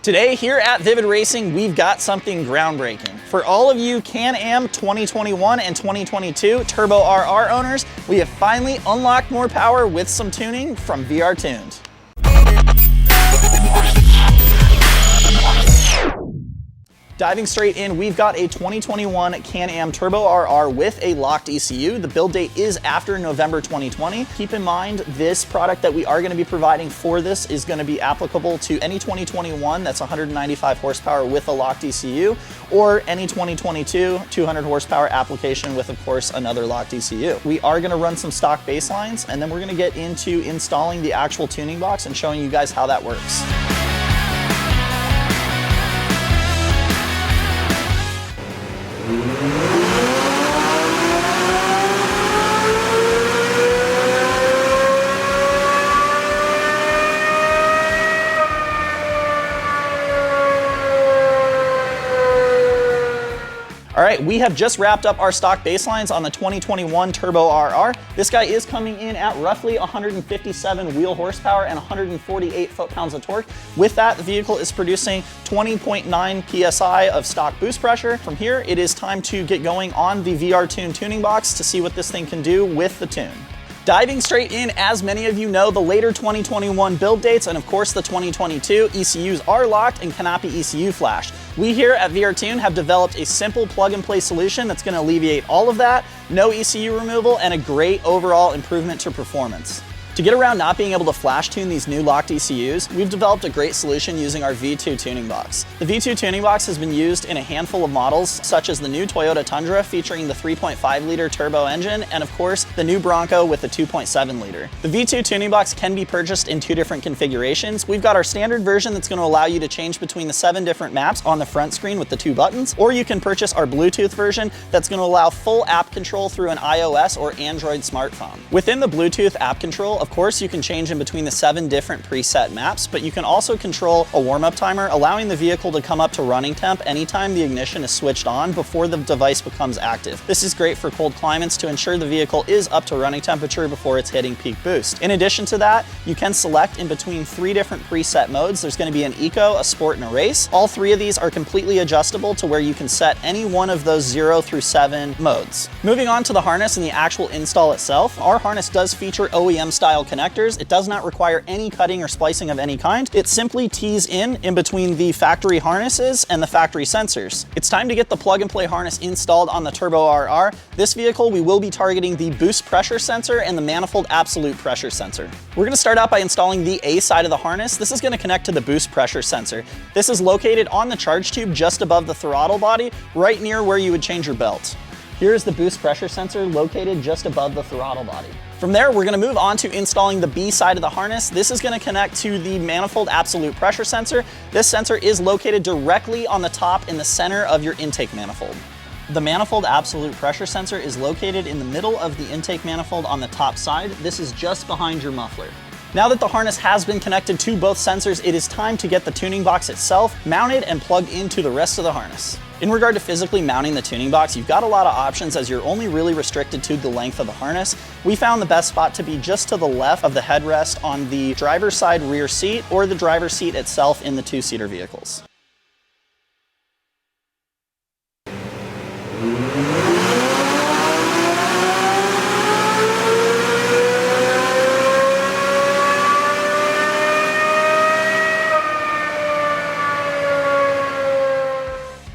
Today here at Vivid Racing, we've got something groundbreaking. For all of you Can-Am 2021 and 2022 Turbo RR owners, we have finally unlocked more power with some tuning from VR Tuned. Diving straight in, we've got a 2021 Can-Am Turbo RR with a locked ECU. The build date is after November 2020. Keep in mind, this product that we are going to be providing for this is going to be applicable to any 2021 that's 195 horsepower with a locked ECU, or any 2022 200 horsepower application with, of course, another locked ECU. We are going to run some stock baselines, and then we're going to get into installing the actual tuning box and showing you guys how that works. All right, we have just wrapped up our stock baselines on the 2021 Turbo RR. This guy is coming in at roughly 157 wheel horsepower and 148 foot-pounds of torque. With that, the vehicle is producing 20.9 PSI of stock boost pressure. From here, it is time to get going on the VR Tune tuning box to see what this thing can do with the tune. Diving straight in, as many of you know, the later 2021 build dates and of course the 2022 ECUs are locked and cannot be ECU flashed. We here at VR Tune have developed a simple plug-and-play solution that's going to alleviate all of that, no ECU removal, and a great overall improvement to performance. To get around not being able to flash tune these new locked ECUs, we've developed a great solution using our V2 tuning box. The V2 tuning box has been used in a handful of models, such as the new Toyota Tundra featuring the 3.5 liter turbo engine, and of course, the new Bronco with the 2.7 liter. The V2 tuning box can be purchased in two different configurations. We've got our standard version that's going to allow you to change between the 7 different maps on the front screen with the 2 buttons, or you can purchase our Bluetooth version that's going to allow full app control through an iOS or Android smartphone. Within the Bluetooth app control, of course, you can change in between the 7 different preset maps, but you can also control a warm-up timer, allowing the vehicle to come up to running temp anytime the ignition is switched on before the device becomes active. This is great for cold climates to ensure the vehicle is up to running temperature before it's hitting peak boost. In addition to that, you can select in between 3 different preset modes. There's going to be an Eco, a Sport, and a Race. All 3 of these are completely adjustable to where you can set any one of those 0 through 7 modes. Moving on to the harness and the actual install itself, our harness does feature OEM-style connectors. It does not require any cutting or splicing of any kind. It simply tees in between the factory harnesses and the factory sensors. It's time to get the plug-and-play harness installed on the Turbo RR. This vehicle, we will be targeting the boost pressure sensor and the manifold absolute pressure sensor. We're going to start out by installing the A side of the harness. This is going to connect to the boost pressure sensor. This is located on the charge tube just above the throttle body, right near where you would change your belt. Here is the boost pressure sensor located just above the throttle body. From there, we're going to move on to installing the B side of the harness. This is going to connect to the manifold absolute pressure sensor. This sensor is located directly on the top in the center of your intake manifold. The manifold absolute pressure sensor is located in the middle of the intake manifold on the top side. This is just behind your muffler. Now that the harness has been connected to both sensors, it is time to get the tuning box itself mounted and plugged into the rest of the harness. In regard to physically mounting the tuning box, you've got a lot of options as you're only really restricted to the length of the harness. We found the best spot to be just to the left of the headrest on the driver's side rear seat or the driver's seat itself in the 2-seater vehicles.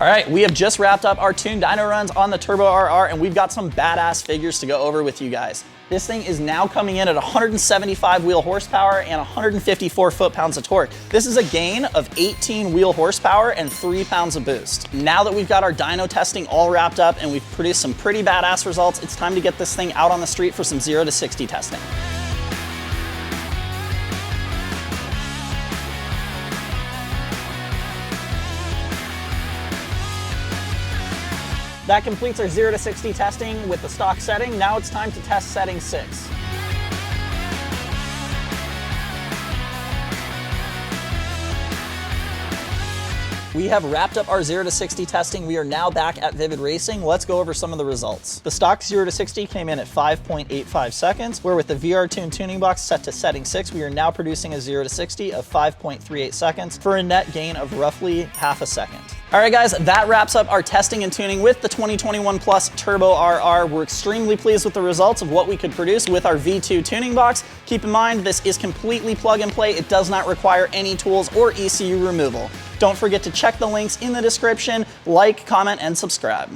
All right, we have just wrapped up our tuned dyno runs on the Turbo RR, and we've got some badass figures to go over with you guys. This thing is now coming in at 175 wheel horsepower and 154 foot-pounds of torque. This is a gain of 18 wheel horsepower and 3 pounds of boost. Now that we've got our dyno testing all wrapped up and we've produced some pretty badass results, it's time to get this thing out on the street for some 0 to 60 testing. That completes our 0 to 60 testing with the stock setting. Now it's time to test setting 6. We have wrapped up our 0 to 60 testing. We are now back at Vivid Racing. Let's go over some of the results. The stock 0 to 60 came in at 5.85 seconds, where with the VR Tune tuning box set to setting 6, we are now producing a 0 to 60 of 5.38 seconds for a net gain of roughly half a second. All right, guys, that wraps up our testing and tuning with the 2021 Plus Turbo RR. We're extremely pleased with the results of what we could produce with our V2 tuning box. Keep in mind, this is completely plug and play. It does not require any tools or ECU removal. Don't forget to check the links in the description, like, comment, and subscribe.